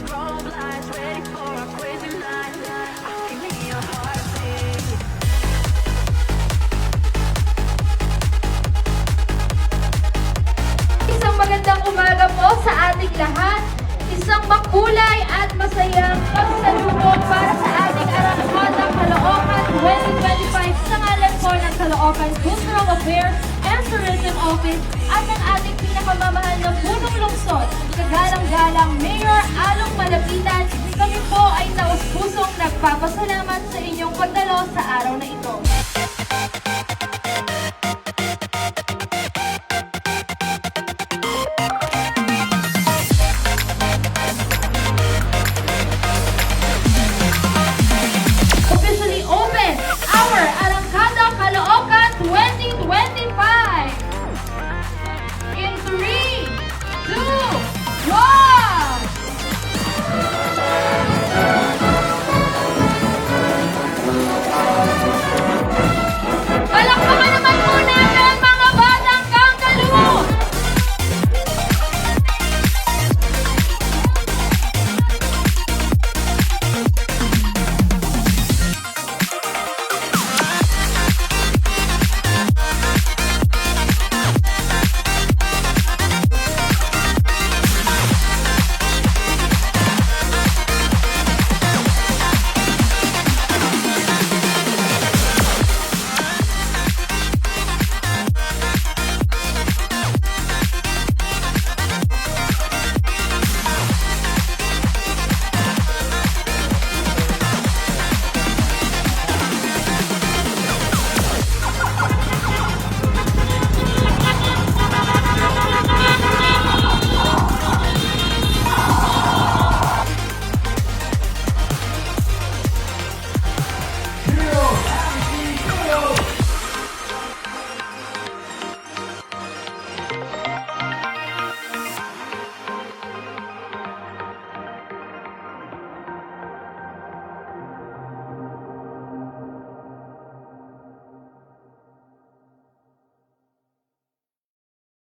Isang magandang umaga po sa ating lahat. Isang makulay at masayang pagsalubong para sa ating Arangkada Caloocan 2025 sa ngalan po ng Caloocan Cultural Affairs and Tourism Office at ng ating pinakamamahal na punong lungsod, kagalang-galang Mayor Along Malapitan. Kami po ay taos-pusong nagpapasalamat sa inyong pagdalo sa araw na ito.